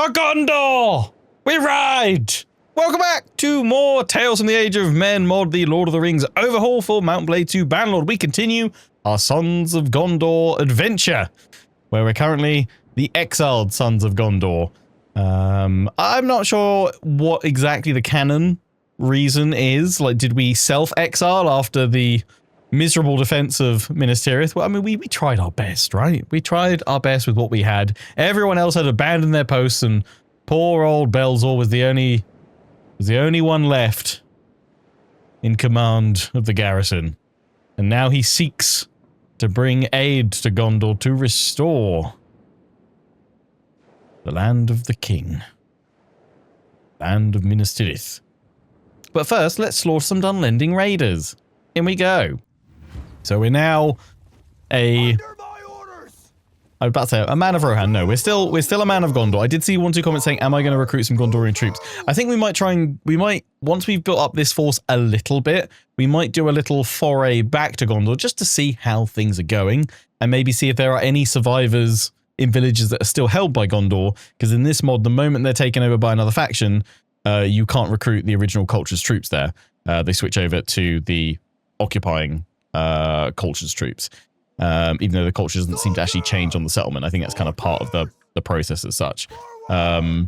For Gondor! We ride! Welcome back to more Tales from the Age of Men mod, the Lord of the Rings overhaul for Mount Blade 2 Bannerlord. We continue our Sons of Gondor adventure, where we're currently the exiled Sons of Gondor. I'm not sure what exactly the canon reason is. Like, did we self-exile after the miserable defense of Minas Tirith? Well, I mean, we tried our best, right? We tried our best with what we had. Everyone else had abandoned their posts, and poor old Belzor was the only one left in command of the garrison. And now he seeks to bring aid to Gondor to restore the land of the king. Land of Minas Tirith. But first, let's slaughter some Dunlending raiders. In we go. So we're now a... I was about to say, a man of Rohan. No, we're still a man of Gondor. I did see one or two comments saying, am I going to recruit some Gondorian troops? I think we might once we've built up this force a little bit, we might do a little foray back to Gondor just to see how things are going, and maybe see if there are any survivors in villages that are still held by Gondor, because in this mod, the moment they're taken over by another faction, you can't recruit the original culture's troops there. They switch over to the occupying culture's troops. Even though the culture doesn't seem to actually change on the settlement. I think that's kind of part of the process as such. But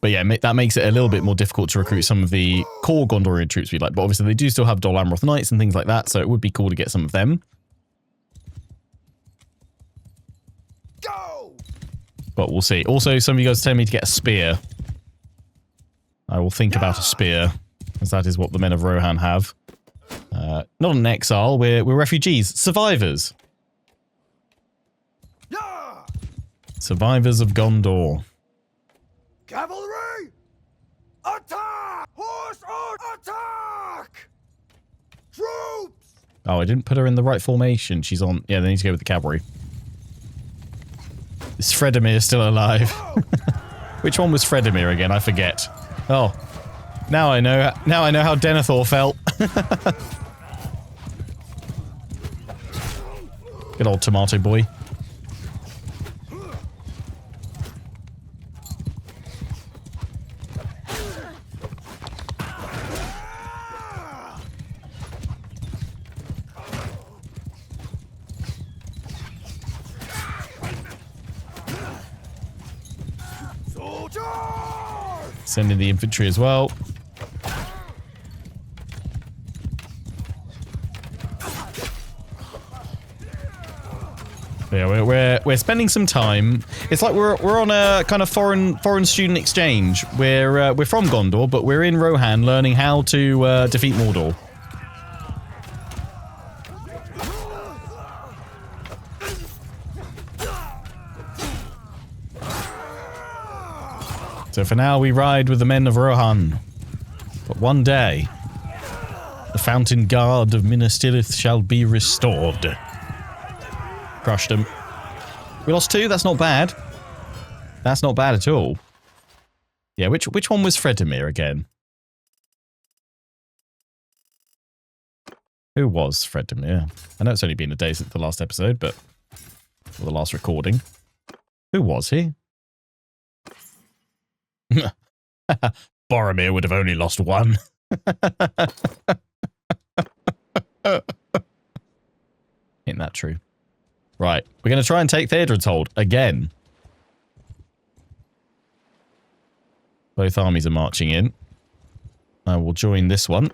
yeah, that makes it a little bit more difficult to recruit some of the core Gondorian troops we like. But obviously they do still have Dol Amroth Knights and things like that, so it would be cool to get some of them. Go! But we'll see. Also, some of you guys tell me to get a spear. I will think about a spear, as that is what the men of Rohan have. Not an exile, we're refugees. Survivors. Yeah! Survivors of Gondor. Cavalry! Attack! Horse on attack! Troops! Oh, I didn't put her in the right formation. She's on... Yeah, they need to go with the cavalry. Is Fredemir still alive? Which one was Fredemir again? I forget. Oh. Now I know how Denethor felt. Good old tomato boy. Send in the infantry as well. Yeah, we're spending some time. It's like we're on a kind of foreign student exchange. We're from Gondor, but we're in Rohan learning how to defeat Mordor. So for now, we ride with the men of Rohan. But one day, the Fountain Guard of Minas Tirith shall be restored. Crushed him. We lost 2, that's not bad. That's not bad at all. Yeah, which one was Fredemir again? Who was Fredemir? I know it's only been a day since the last episode, but... or the last recording. Who was he? Boromir would have only lost 1. Ain't that true? Right, we're going to try and take Theodred's hold again. Both armies are marching in. I will join this one.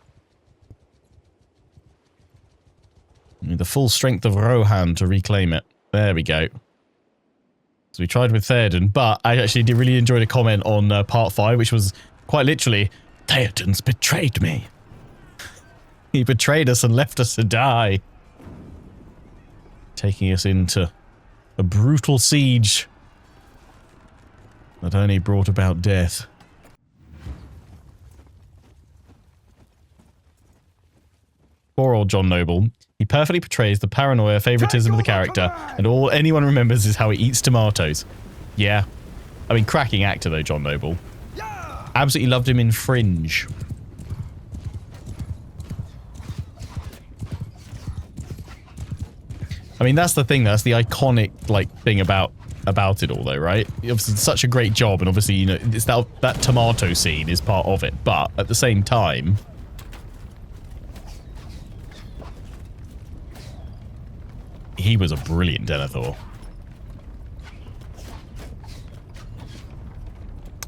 Need the full strength of Rohan to reclaim it. There we go. So we tried with Theoden, but I actually did really enjoy the comment on part 5, which was quite literally, Theoden's betrayed me. He betrayed us and left us to die. Taking us into a brutal siege that only brought about death. Poor old John Noble. He perfectly portrays the paranoia, favoritism of the character, and all anyone remembers is how he eats tomatoes. Yeah. I mean, cracking actor though, John Noble. Absolutely loved him in Fringe. I mean, that's the thing. That's the iconic, like, thing about about it all, though, right? Obviously, it's such a great job, and obviously, you know, it's that tomato scene is part of it. But at the same time, he was a brilliant Denethor.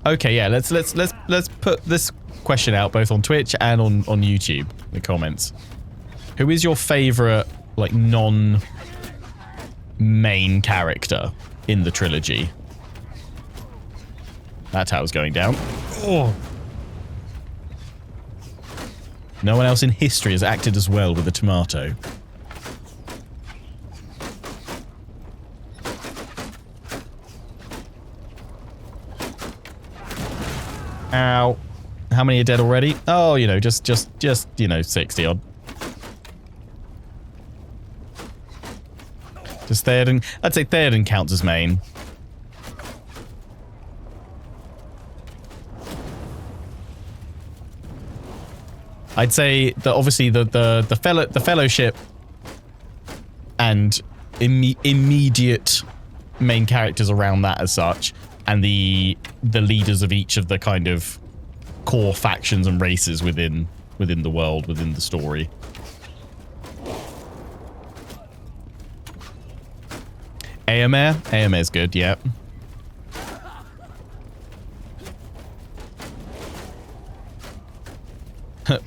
Okay, yeah, let's put this question out both on Twitch and on YouTube in the comments. Who is your favorite, like, non-main character in the trilogy? That tower's going down. Oh. No one else in history has acted as well with the tomato. Ow. How many are dead already? Oh, you know, just you know, 60 odd. Just Theoden. I'd say Theoden counts as main. I'd say that obviously the fellowship and immediate main characters around that as such, and the leaders of each of the kind of core factions and races within the world, within the story. Aomer's good, yeah.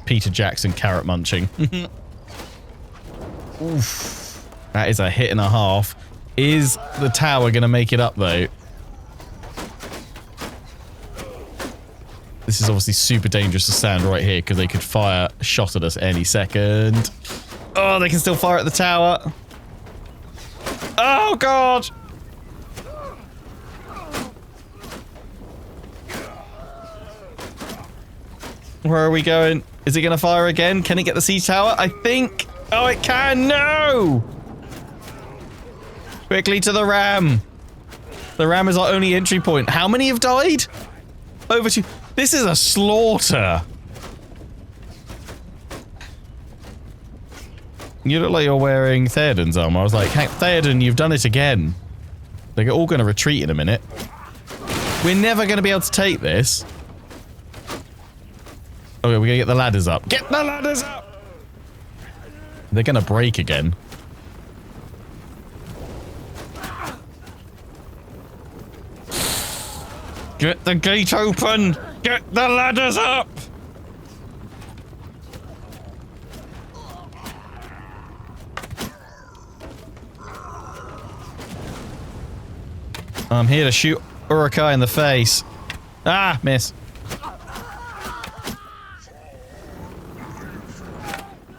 Peter Jackson carrot munching. Oof. That is a hit and a half. Is the tower going to make it up, though? This is obviously super dangerous to stand right here because they could fire a shot at us any second. Oh, they can still fire at the tower. Oh, God! Where are we going? Is it going to fire again? Can it get the siege tower? I think... Oh, it can! No! Quickly to the ram. The ram is our only entry point. How many have died? Over to... This is a slaughter. You look like you're wearing Theoden's armor. I was like, hey, Theoden, you've done it again. They're all going to retreat in a minute. We're never going to be able to take this. Okay, we're going to get the ladders up. Get the ladders up! They're going to break again. Get the gate open! Get the ladders up! I'm here to shoot Uruk-hai in the face. Ah, miss.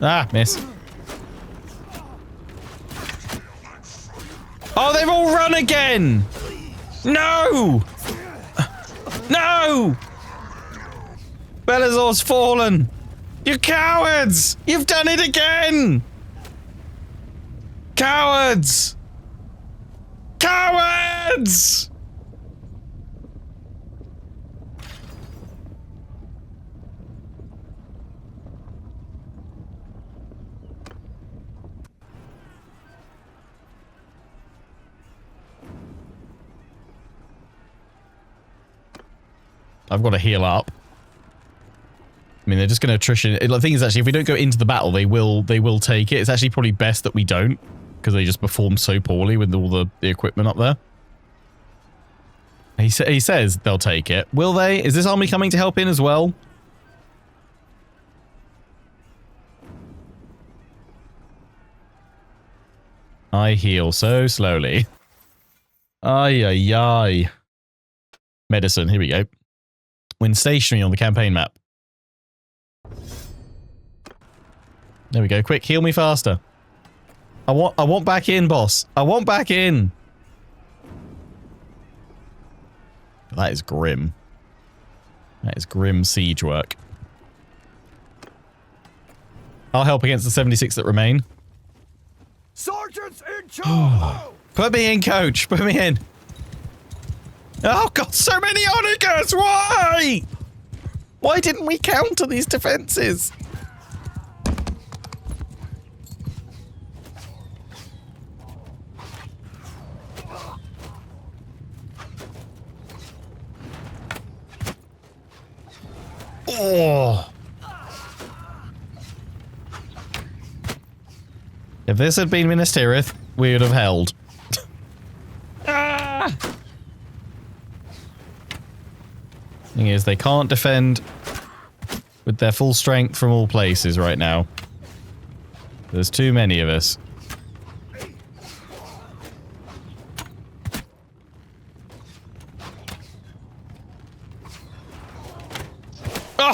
Ah, miss. Oh, they've all run again! No! No! Belazor's fallen! You cowards! You've done it again! Cowards! Cowards! I've got to heal up. I mean, they're just going to attrition. The thing is, actually, if we don't go into the battle, they will take it. It's actually probably best that we don't, because they just perform so poorly with all the equipment up there. He says they'll take it. Will they? Is this army coming to help in as well? I heal so slowly. Ay, ay, ay. Medicine, here we go. When stationary on the campaign map. There we go. Quick, heal me faster. I want back in, boss. I want back in. That is grim. That is grim siege work. I'll help against the 76 that remain. Sergeants in charge! Put me in, coach. Put me in. Oh, God, so many onagers! Why? Why didn't we counter these defenses? Oh. If this had been Minas Tirith, we would have held. Ah! Thing is, they can't defend with their full strength from all places right now. There's too many of us.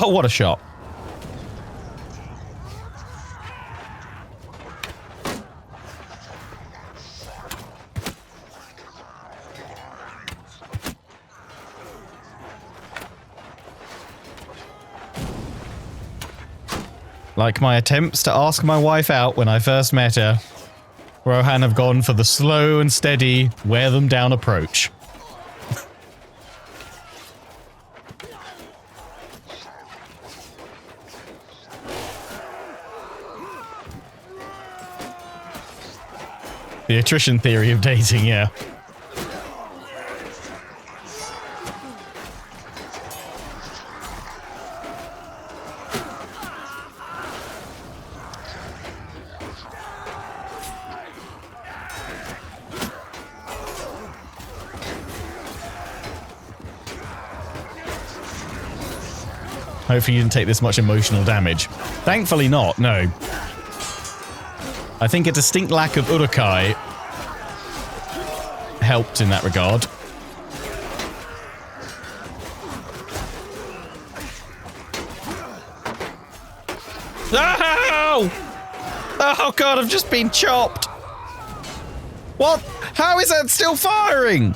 Oh, what a shot. Like my attempts to ask my wife out when I first met her, Rohan have gone for the slow and steady, wear them down approach. The attrition theory of dating, yeah. Hopefully you didn't take this much emotional damage. Thankfully not, no. I think a distinct lack of Urukai helped in that regard. Oh! Oh god, I've just been chopped! What? How is that still firing?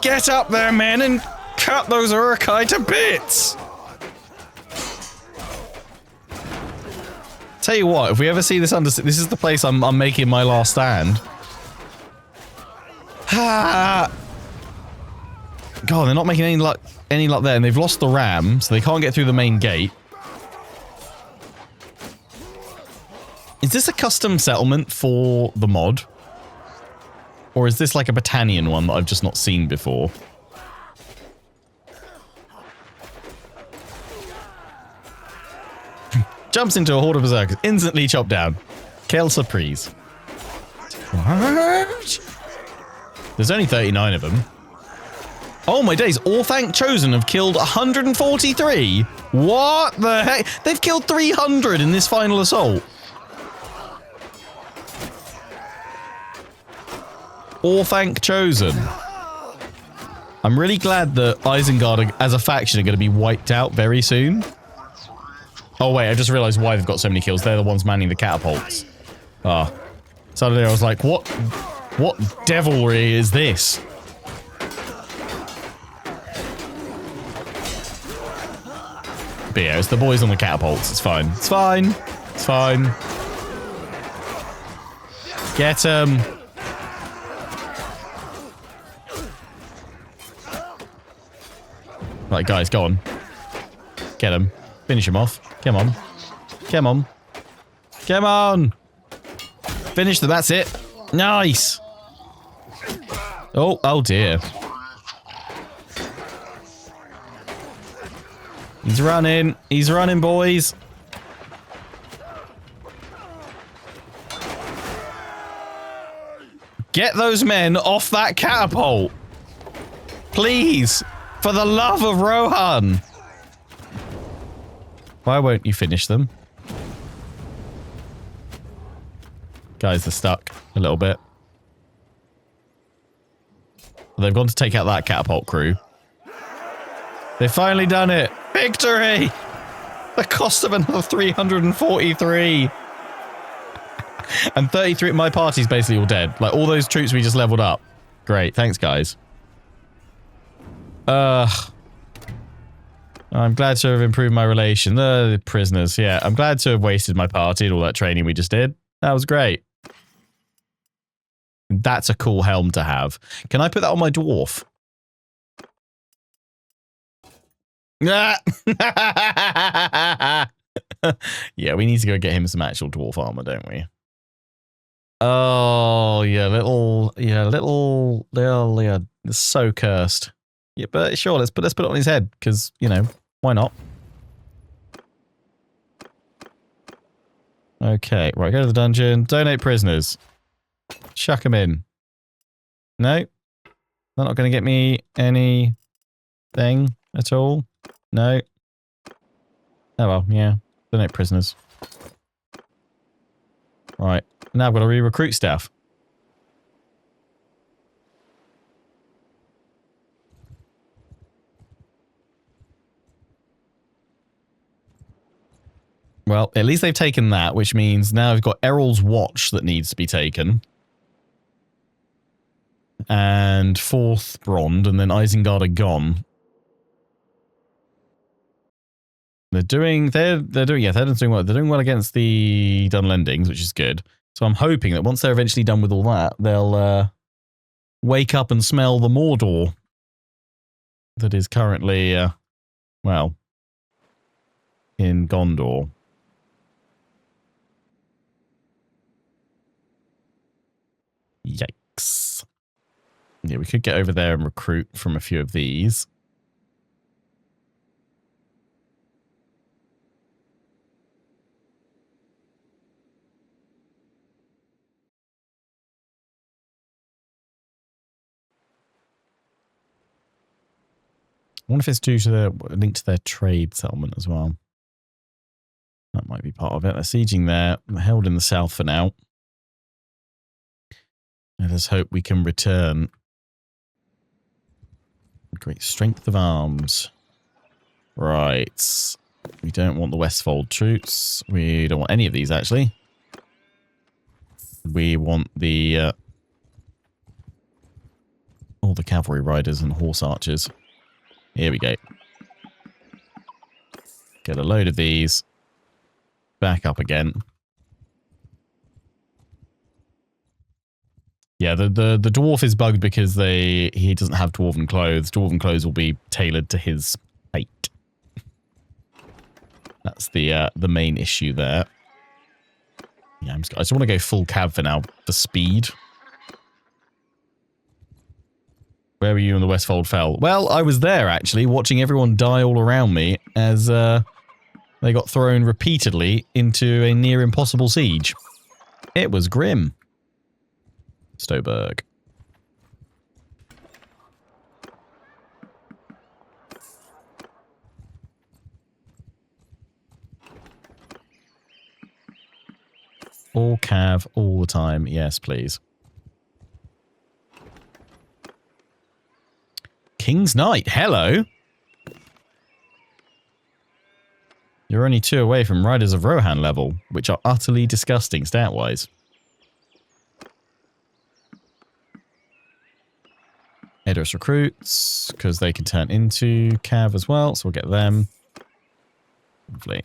Get up there, men, and cut those Urukai to bits! Tell you what, if we ever see this under... This is the place I'm making my last stand. Ah! God, they're not making any luck there, and they've lost the ram, so they can't get through the main gate. Is this a custom settlement for the mod? Or is this like a Battanian one that I've just not seen before? Jumps into a horde of berserkers, instantly chopped down. Quelle surprise. What? There's only 39 of them. Oh my days, Orthanc Chosen have killed 143? What the heck? They've killed 300 in this final assault. Orthanc Chosen. I'm really glad that Isengard as a faction are going to be wiped out very soon. Oh wait, I just realized why they've got so many kills. They're the ones manning the catapults. Ah. Suddenly I was like, what devilry is this? But yeah, it's the boys on the catapults. It's fine. It's fine. It's fine. Get 'em. Right, guys, go on. Get him. Finish him off. Come on. Come on. Come on! Finish them, that's it. Nice! Oh, oh dear. He's running. He's running, boys. Get those men off that catapult. Please. For the love of Rohan. Why won't you finish them? Guys, they're stuck a little bit. They've gone to take out that catapult crew. They've finally done it. Victory! The cost of another 343. And 33. My party's basically all dead. Like, all those troops we just leveled up. Great. Thanks, guys. I'm glad to have improved my relation. The prisoners, yeah. I'm glad to have wasted my party and all that training we just did. That was great. That's a cool helm to have. Can I put that on my dwarf? Yeah, we need to go get him some actual dwarf armor, don't we? Oh, yeah, little, it's so cursed. Yeah, but sure, let's put it on his head, because, you know, why not? Okay, right, go to the dungeon. Donate prisoners. Chuck them in. No? They're not going to get me anything at all? No? Oh well, yeah. Donate prisoners. Right. Now I've got to re-recruit staff. Well, at least they've taken that, which means now I've got Errol's watch that needs to be taken. And fourth Brond, and then Isengard are gone. They're doing well. They're doing well against the Dunlendings, which is good. So I'm hoping that once they're eventually done with all that, they'll wake up and smell the Mordor that is currently, well, in Gondor. Yikes. Yeah, we could get over there and recruit from a few of these. I wonder if it's due to the link to their trade settlement as well. That might be part of it. They're sieging there. They're held in the south for now. Let us hope we can return. Great strength of arms. Right. We don't want the Westfold troops. We don't want any of these, actually. We want the all the cavalry riders and horse archers. Here we go. Get a load of these. Back up again. Yeah, the dwarf is bugged because he doesn't have dwarven clothes. Dwarven clothes will be tailored to his height. That's the main issue there. Yeah, I just want to go full cav for now for speed. Where were you when the Westfold fell? Well, I was there actually, watching everyone die all around me as they got thrown repeatedly into a near impossible siege. It was grim. Stoberg. All cav, all the time. Yes, please. King's Knight, hello. You're only 2 away from Riders of Rohan level, which are utterly disgusting stat-wise. Edos recruits, because they can turn into cav as well, so we'll get them. Lovely.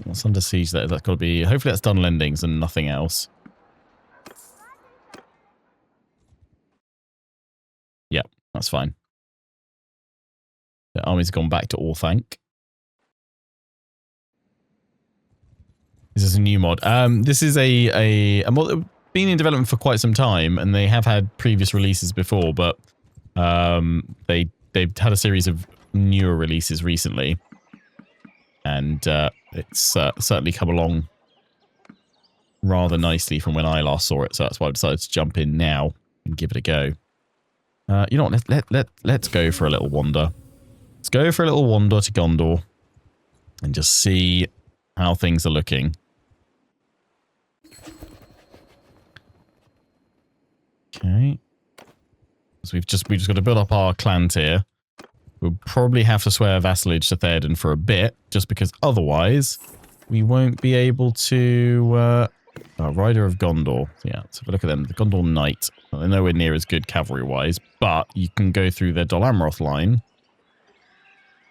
What's under siege there? That's got to be... Hopefully that's Dunlendings and nothing else. Yep, that's fine. The army's gone back to Orthanc. This is a new mod. This is a mod that's been in development for quite some time, and they have had previous releases before, but they've had a series of newer releases recently. And it's certainly come along rather nicely from when I last saw it, so that's why I decided to jump in now and give it a go. You know what? Let's go for a little wander. Let's go for a little wander to Gondor and just see how things are looking. Okay. So we've just got to build up our clan tier. We'll probably have to swear vassalage to Theodred for a bit, just because otherwise we won't be able to... Rider of Gondor. Yeah, let's have a look at them. The Gondor Knight. Well, they're nowhere near as good cavalry-wise, but you can go through their Dol Amroth line.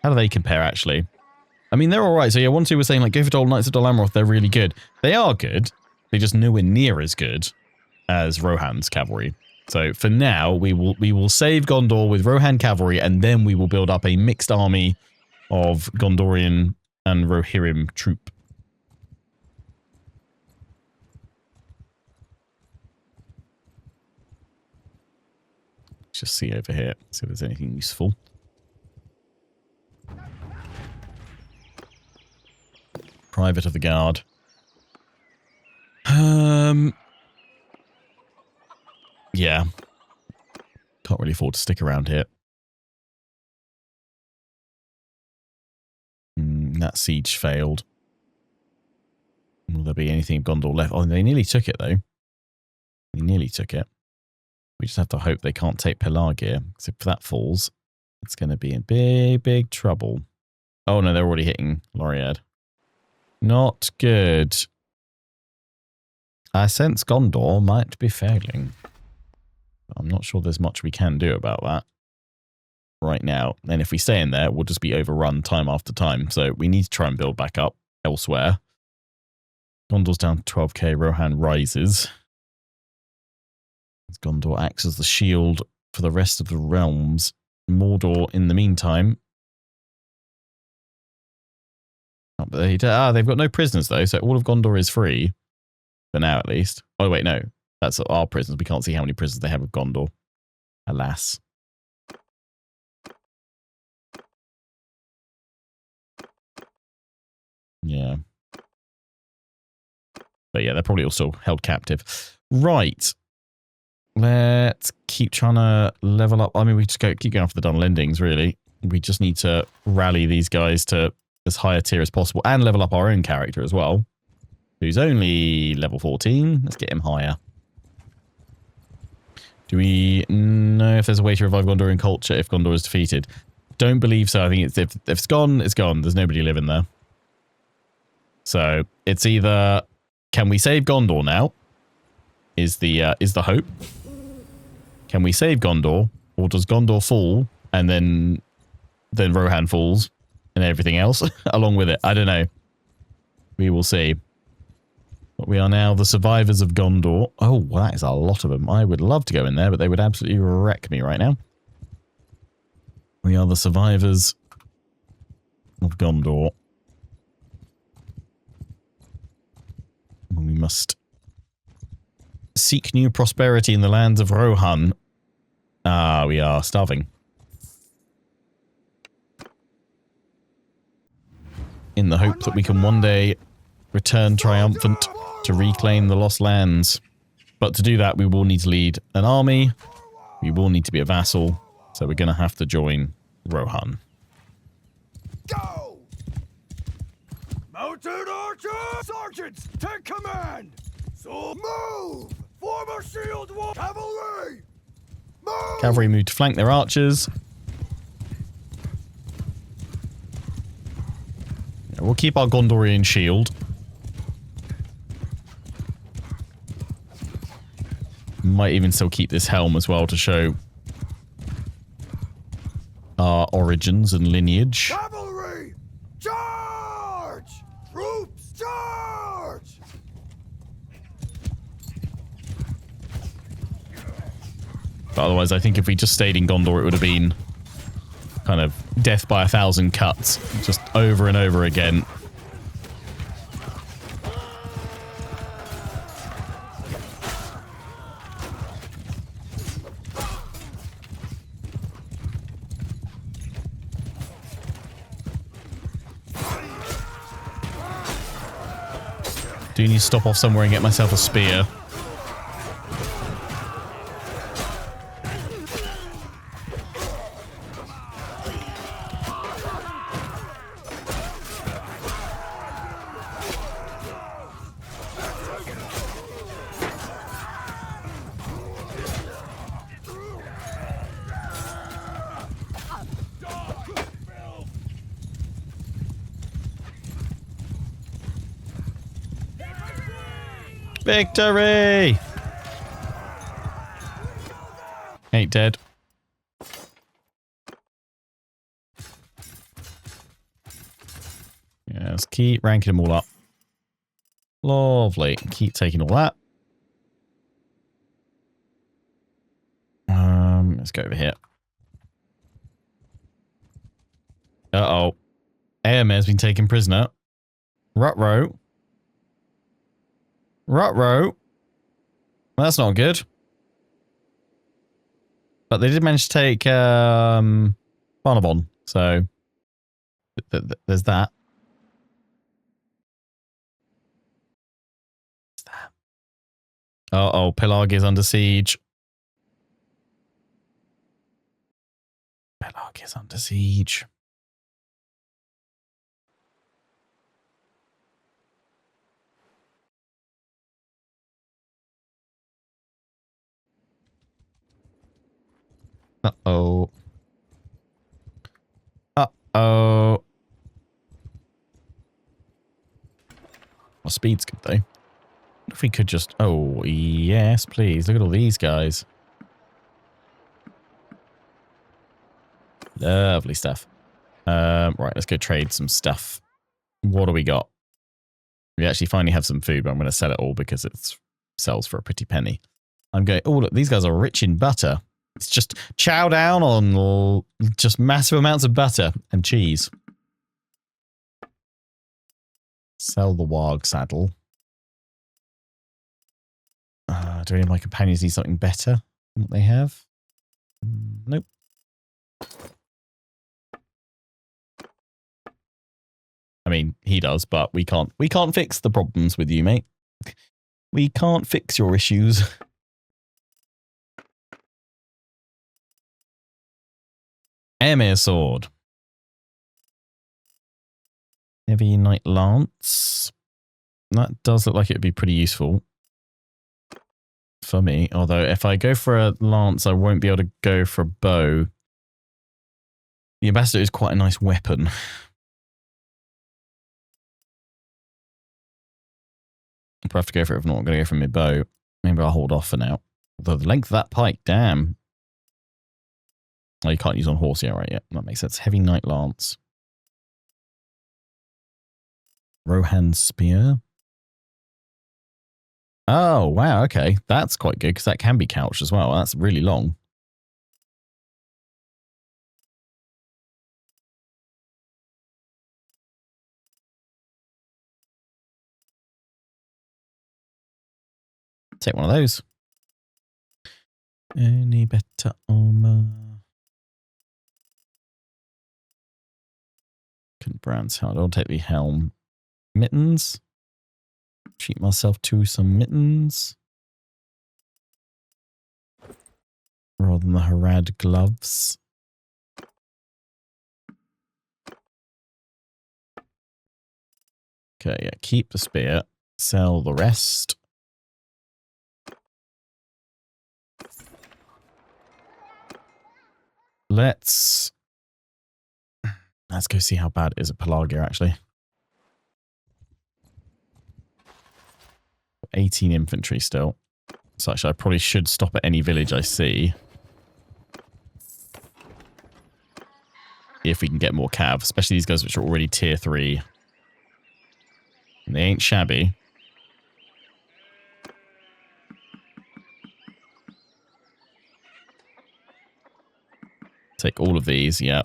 How do they compare, actually? I mean, they're all right. So yeah, 1-2 was saying like, go for Knights of Dol Amroth. They're really good. They are good. They're just nowhere near as good as Rohan's cavalry. So for now, we will save Gondor with Rohan cavalry, and then we will build up a mixed army of Gondorian and Rohirrim troop. Let's just see over here, see if there's anything useful. Private of the Guard. Yeah. Can't really afford to stick around here. That siege failed. Will there be anything of Gondor left? Oh, they nearly took it, though. They nearly took it. We just have to hope they can't take Pelargir. Because if that falls, it's going to be in big, big trouble. Oh, no, they're already hitting Loriad. Not good. I sense Gondor might be failing. I'm not sure there's much we can do about that right now. And if we stay in there, we'll just be overrun time after time. So we need to try and build back up elsewhere. Gondor's down to 12k. Rohan rises. Gondor acts as the shield for the rest of the realms. Mordor, in the meantime... they've got no prisoners, though, so all of Gondor is free. For now, at least. Oh, wait, no. That's our prisoners. We can't see how many prisoners they have of Gondor. Alas. Yeah. But yeah, they're probably also held captive. Right. Let's keep trying to level up. I mean, we just keep going for the Dunlendings, really. We just need to rally these guys to as high a tier as possible and level up our own character as well. Who's only level 14. Let's get him higher. Do we know if there's a way to revive Gondorian culture if Gondor is defeated? Don't believe so. I think it's if it's gone, it's gone. There's nobody living there. So it's either can we save Gondor now? Is the hope? Can we save Gondor, or does Gondor fall and then Rohan falls and everything else along with it? I don't know. We will see. But we are now the survivors of Gondor. Oh, well, that is a lot of them. I would love to go in there, but they would absolutely wreck me right now. We are the survivors of Gondor. We must seek new prosperity in the lands of Rohan. Ah, we are starving. In the hope that we can one day return triumphant to reclaim the lost lands. But to do that, we will need to lead an army. We will need to be a vassal. So we're going to have to join Rohan. Go! Mounted archers! Sergeants, take command! So move! Form a shield wall! Cavalry! Move! Cavalry move to flank their archers. Yeah, we'll keep our Gondorian shield. Might even still keep this helm as well to show our origins and lineage. Cavalry! Charge! Troops, charge! But otherwise, I think if we just stayed in Gondor, it would have been kind of death by 1,000 cuts, just over and over again. Do need to stop off somewhere and get myself a spear. Victory! Ain't dead. Let's keep ranking them all up. Lovely. Keep taking all that. Let's go over here. Uh-oh. Airmare's been taken prisoner. Rutrow. Rutrow. That's not good. But they did manage to take Barnabon, so there's that. Uh-oh, Pelarg is under siege. Pelarg is under siege. Uh-oh. Uh-oh. Well, speed's good, though. What if we could just... Oh, yes, please. Look at all these guys. Lovely stuff. Right, let's go trade some stuff. What do we got? We actually finally have some food, but I'm going to sell it all because it sells for a pretty penny. I'm going... Oh, look, these guys are rich in butter. It's just chow down on just massive amounts of butter and cheese. Sell the warg saddle. Do any of my companions need something better than what they have? Nope. I mean, he does, but we can't fix the problems with you, mate. We can't fix your issues. Emir sword. Heavy knight lance. That does look like it would be pretty useful for me. Although if I go for a lance, I won't be able to go for a bow. The ambassador is quite a nice weapon. I'll have to go for it if not. I'm going to go for my bow. Maybe I'll hold off for now. Although the length of that pike, damn. Oh, you can't use on horse, yeah, right, yeah. That makes sense. Heavy knight lance. Rohan's spear. Oh, wow, okay. That's quite good, because that can be couched as well. That's really long. Take one of those. Any better armor? Brand's hard. I'll take the helm. Mittens. Treat myself to some mittens. Rather than the Harad gloves. Okay, yeah, keep the spear. Sell the rest. Let's go see how bad it is at Pelargia, actually. 18 infantry still. So actually, I probably should stop at any village I see. If we can get more cav, especially these guys which are already tier 3. And they ain't shabby. Take all of these, yeah.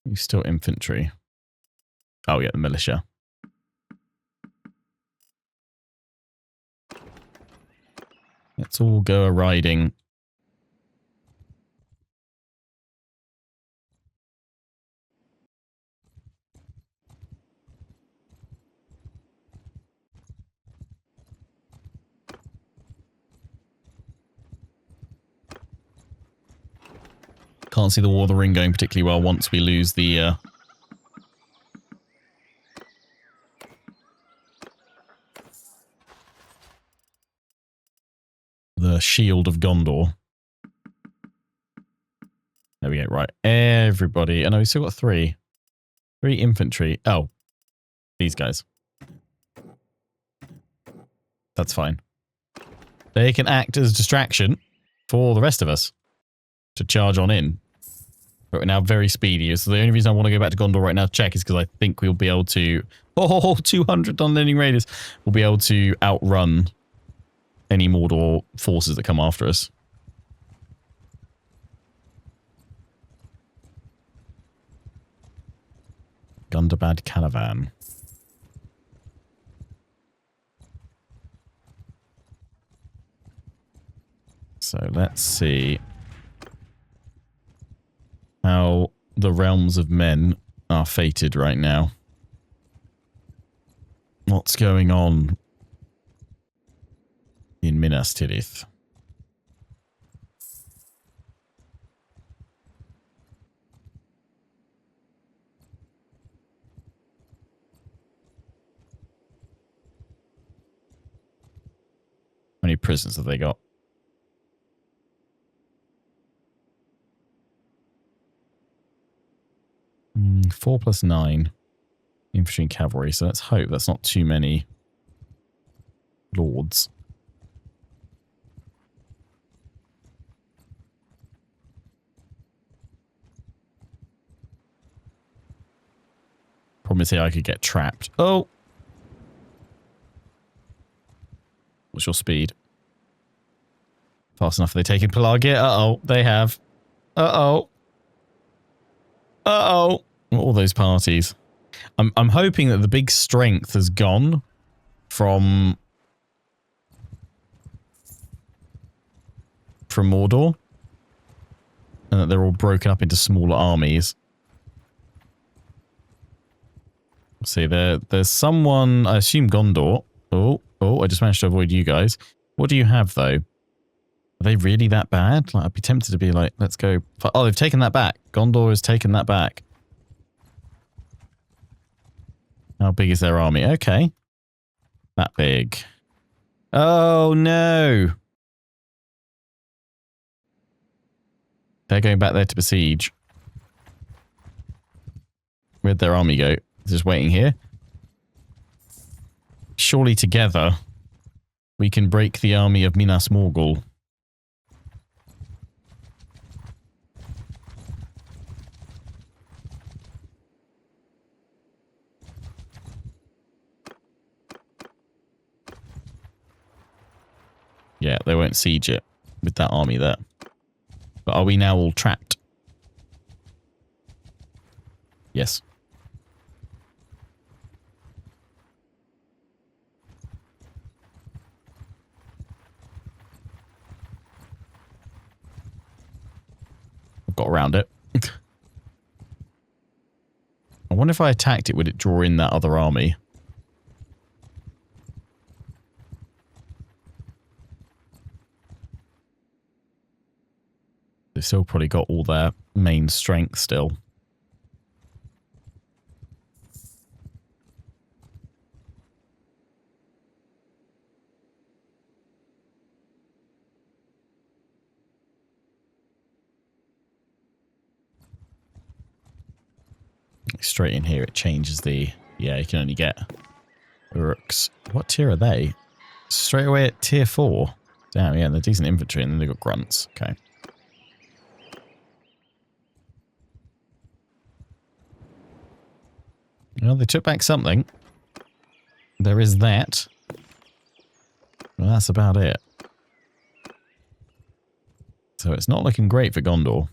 You still infantry. Oh yeah, the militia. Let's all go a-riding. Can't see the War of the Ring going particularly well once we lose the Shield of Gondor. There we go, right. Everybody. Oh no, we still got 3. 3 infantry. Oh, these guys. That's fine. They can act as distraction for the rest of us to charge on in. But we're now very speedy. So the only reason I want to go back to Gondor right now to check is because I think we'll be able to... Oh, 200 unending raiders. We'll be able to outrun any Mordor forces that come after us. Gundabad Caravan. So let's see how the realms of men are fated right now. What's going on in Minas Tirith? How many prisons have they got? Mm, 4 plus 9. Infantry and cavalry, so let's hope that's not too many lords. Problem is here I could get trapped. Oh! What's your speed? Fast enough. Are they taking Pelagia? Uh-oh. They have. Uh-oh. Uh-oh. All those parties. I'm hoping that the big strength has gone from Mordor. And that they're all broken up into smaller armies. Let's see, there's someone, I assume Gondor. Oh, I just managed to avoid you guys. What do you have, though? Are they really that bad? Like, I'd be tempted to be like, let's go. Oh, they've taken that back. Gondor has taken that back. How big is their army? Okay. That big. Oh, no. They're going back there to besiege. Where'd their army go? Just waiting here. Surely together we can break the army of Minas Morgul. Yeah, they won't siege it with that army there. But are we now all trapped? Yes. I've got around it. I wonder if I attacked it, would it draw in that other army? They've still probably got all their main strength still. Straight in here, it changes the... Yeah, you can only get Uruks. What tier are they? Straight away at tier 4. Damn, yeah, they're decent infantry, and then they've got grunts. Okay. Well, they took back something. There is that. Well, that's about it. So it's not looking great for Gondor.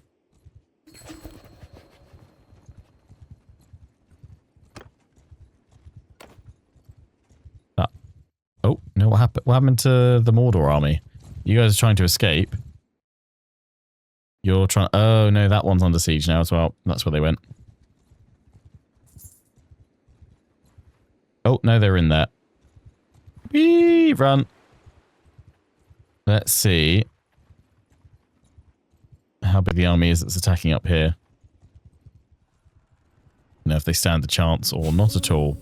Oh, no, what happened? What happened to the Mordor army? You guys are trying to escape. You're trying... Oh, no, that one's under siege now as well. That's where they went. Oh, no, they're in there. Whee! Run. Let's see how big the army is that's attacking up here. Know if they stand a chance or not at all.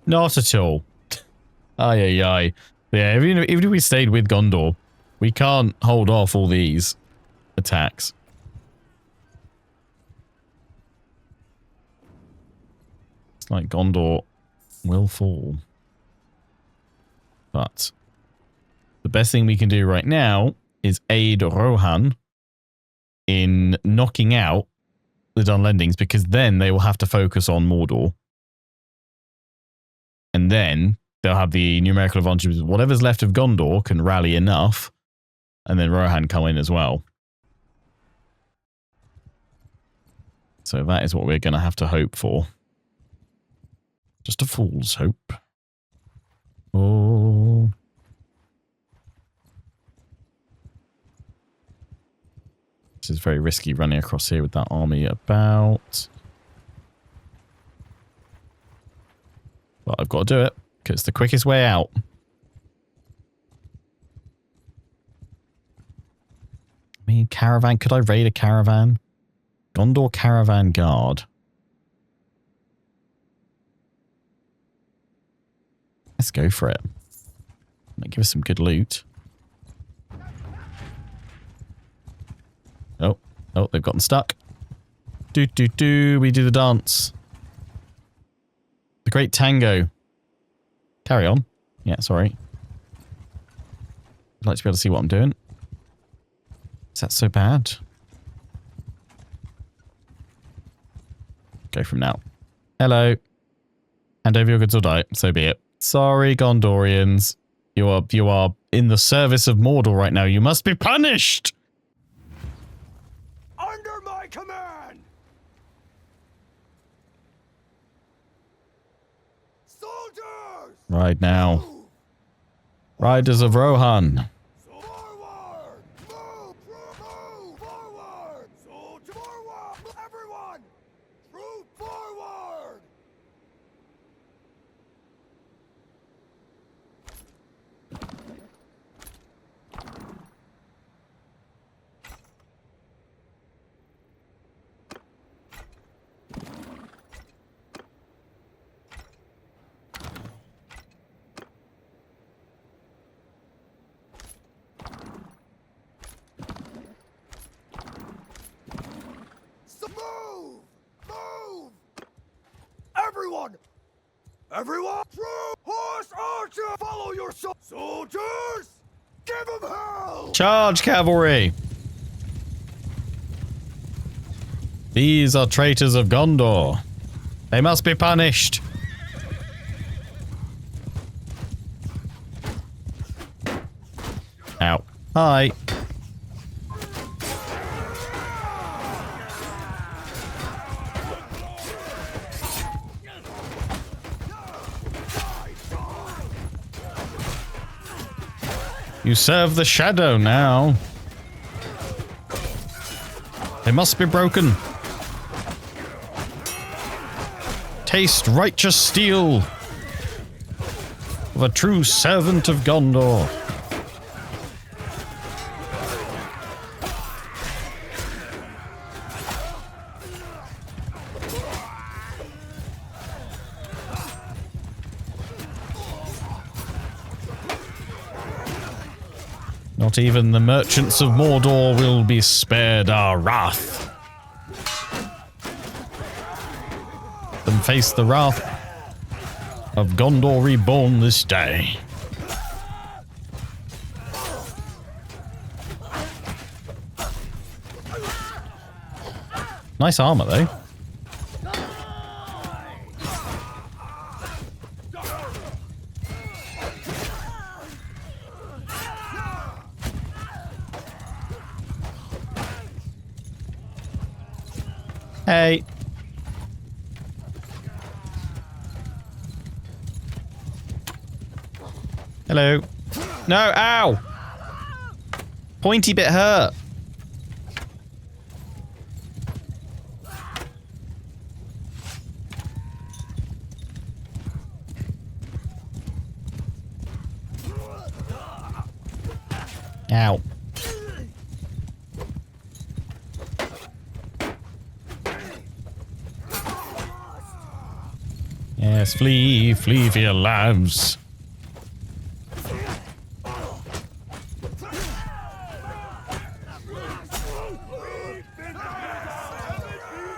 Not at all. Ay, ay, ay. Yeah, even if we stayed with Gondor, we can't hold off all these attacks. It's like Gondor will fall. But the best thing we can do right now is aid Rohan in knocking out the Dunlendings, because then they will have to focus on Mordor. And then they'll have the numerical advantage. Whatever's left of Gondor can rally enough, and then Rohan come in as well. So that is what we're going to have to hope for. Just a fool's hope. Oh. This is very risky running across here with that army about. But I've got to do it, because it's the quickest way out. I mean, caravan. Could I raid a caravan? Gondor Caravan Guard. Let's go for it. Might give us some good loot. Oh, they've gotten stuck. We do the dance. The Great Tango. Carry on. Yeah, sorry. I'd like to be able to see what I'm doing. Is that so bad? Go from now. Hello. Hand over your goods or die. So be it. Sorry, Gondorians. You are in the service of Mordor right now. You must be punished! Under my command! Soldiers! Right now. Riders of Rohan. Forward! Move! Move! Forward! Soldier! Forward! Everyone! Troop forward! Move! Move! Everyone! Everyone! Troop! Horse archer! Follow your soldiers! Give them hell! Charge, cavalry! These are traitors of Gondor. They must be punished. Ow. Hi. You serve the shadow now. They must be broken. Taste righteous steel of a true servant of Gondor. Not even the merchants of Mordor will be spared our wrath. Then face the wrath of Gondor reborn this day. Nice armor, though. Hey. Hello. No, ow! Pointy bit hurt. Ow. Yes, flee, flee for your lives.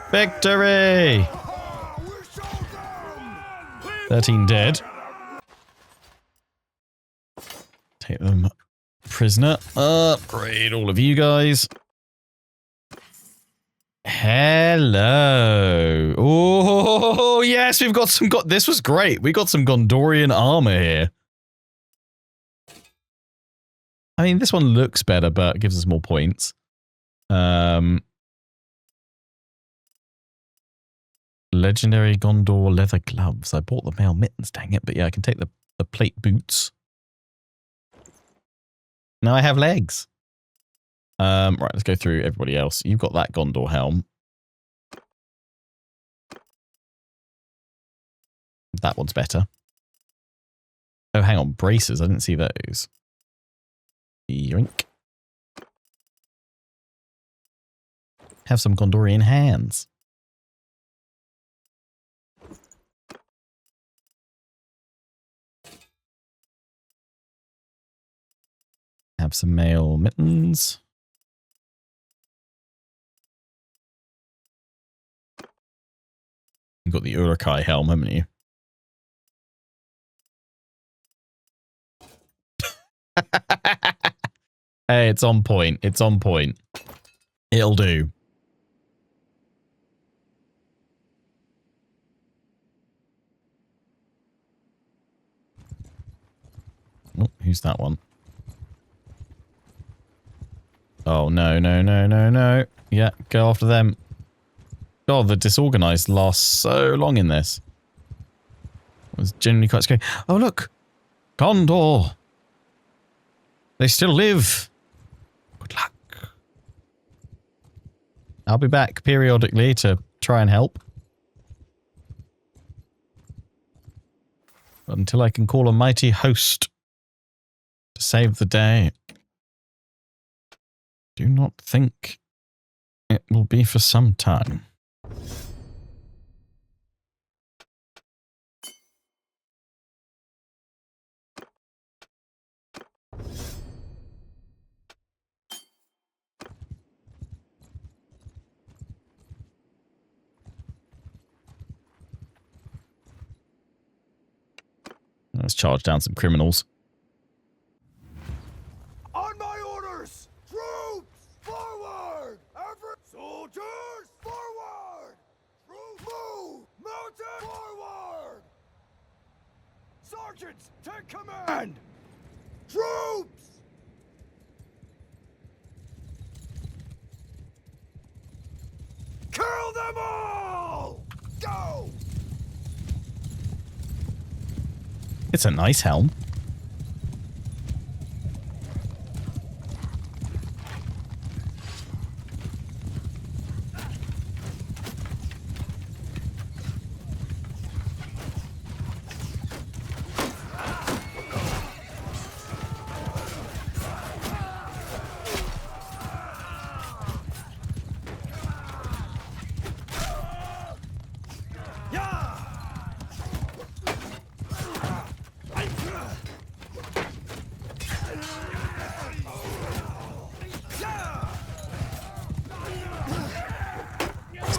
Victory! 13 dead. Take them prisoner. Upgrade all of you guys. Hello. Oh, yes, we've got some... This was great. We got some Gondorian armor here. I mean, this one looks better, but gives us more points. Legendary Gondor leather gloves. I bought the mail mittens, dang it. But yeah, I can take the plate boots. Now I have legs. Right, let's go through everybody else. You've got that Gondor helm. That one's better. Oh, hang on. Braces. I didn't see those. Yoink. Have some Gondorian hands. Have some mail mittens. You've got the Uruk-hai helm, haven't you? Hey, it's on point. It's on point. It'll do. Oh, who's that one? Oh, no, no, no, no, no. Yeah, go after them. God, the disorganized lasts so long in this. It was genuinely quite scary. Oh, look! Gondor! They still live! Good luck. I'll be back periodically to try and help. But until I can call a mighty host to save the day, do not think it will be for some time. Let's charge down some criminals. On my orders! Troops! Forward! Soldiers! Forward! Troops! Move! Mounted! Forward! Sergeants, take command! Troops! Kill them all! Go! It's a nice helm.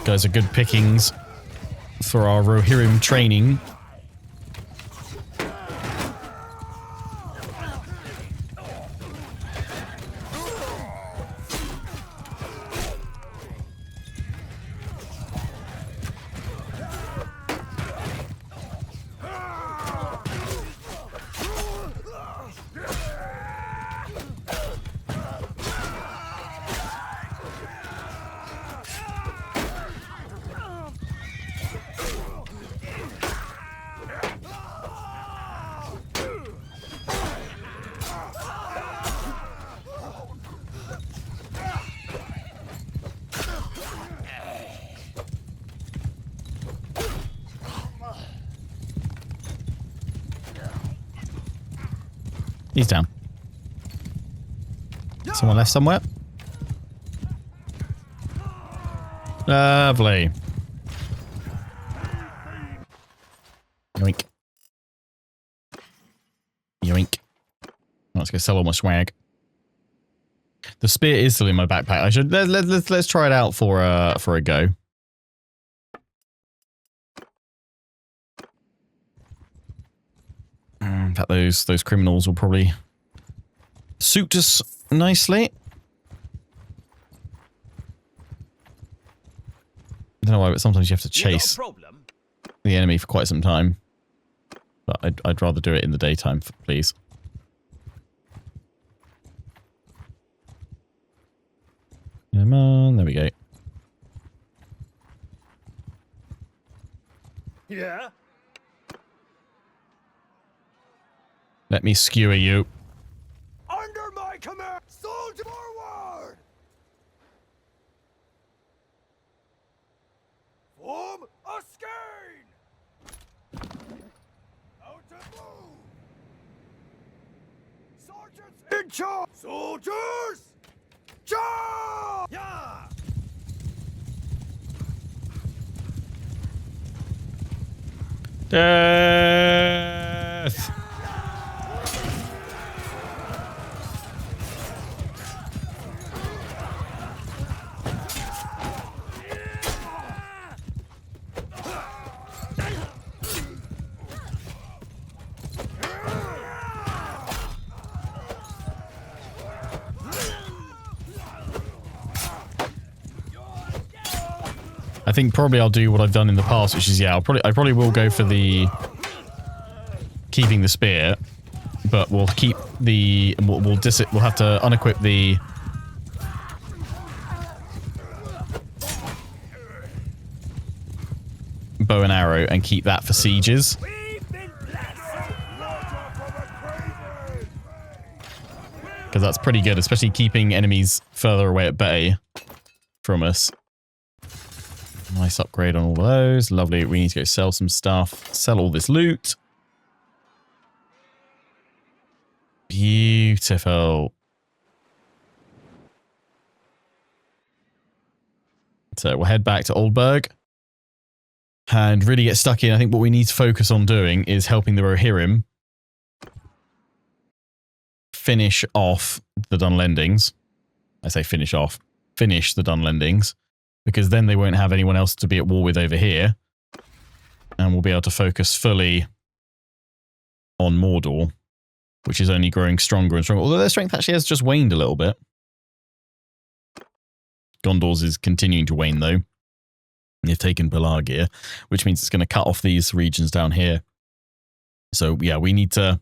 Those are good pickings for our Rohirrim training. He's down. Someone left somewhere? Lovely. Yoink. Yoink. Let's go sell all my swag. The spear is still in my backpack. I should let's try it out for a go. fact, those criminals will probably suit us nicely. I don't know why, but sometimes you have to chase the enemy for quite some time. But I'd rather do it in the daytime, please. Come on, there we go. Yeah? Let me skewer you. Under my command! Soldier forward! Form a skein! Out to move! Sergeants in charge! Soldiers! Charge! Yeah! Death! I think probably I'll do what I've done in the past, which is, yeah, I probably will go for the keeping the spear, but we'll keep the we'll have to unequip the bow and arrow and keep that for sieges. Because that's pretty good, especially keeping enemies further away at bay from us. Nice upgrade on all those. Lovely. We need to go sell some stuff. Sell all this loot. Beautiful. So we'll head back to Oldburg and really get stuck in. I think what we need to focus on doing is helping the Rohirrim finish off the Dunlendings. I say finish off. Finish the Dunlendings. Because then they won't have anyone else to be at war with over here. And we'll be able to focus fully on Mordor, which is only growing stronger and stronger. Although their strength actually has just waned a little bit. Gondor's is continuing to wane, though. They've taken Belagir, which means it's going to cut off these regions down here. So, yeah, we need to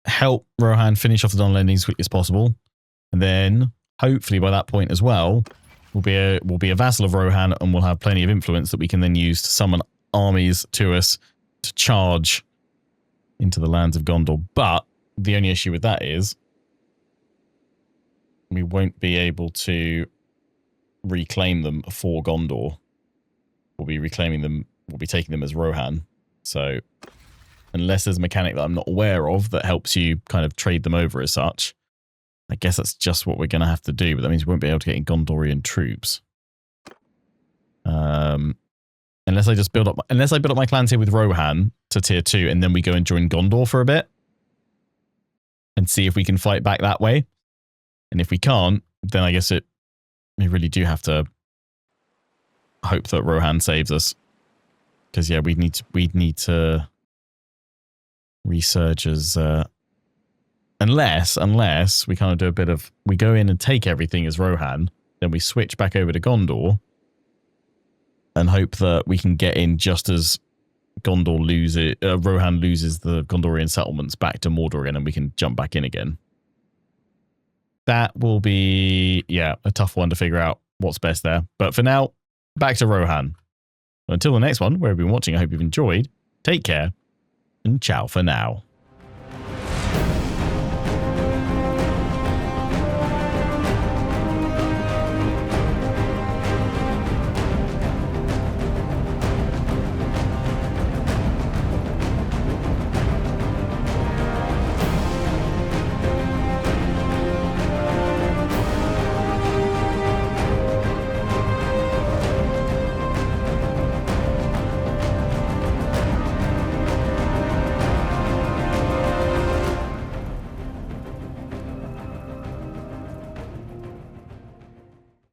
help Rohan finish off the Dunlendings as quickly as possible. And then hopefully by that point as well, we'll be a vassal of Rohan and we'll have plenty of influence that we can then use to summon armies to us to charge into the lands of Gondor. But the only issue with that is we won't be able to reclaim them for Gondor. We'll be reclaiming them, we'll be taking them as Rohan. So unless there's a mechanic that I'm not aware of that helps you kind of trade them over as such, I guess that's just what we're going to have to do, but that means we won't be able to get in Gondorian troops. Unless I build up my clans here with Rohan to tier 2 and then we go and join Gondor for a bit and see if we can fight back that way. And if we can't, then I guess we really do have to hope that Rohan saves us. Because yeah, we'd need to resurge as unless we kind of do a bit of, we go in and take everything as Rohan, then we switch back over to Gondor and hope that we can get in just as Rohan loses the Gondorian settlements back to Mordor again and we can jump back in again. That will be, yeah, a tough one to figure out what's best there. But for now, back to Rohan. Until the next one, where we've been watching, I hope you've enjoyed. Take care, and ciao for now.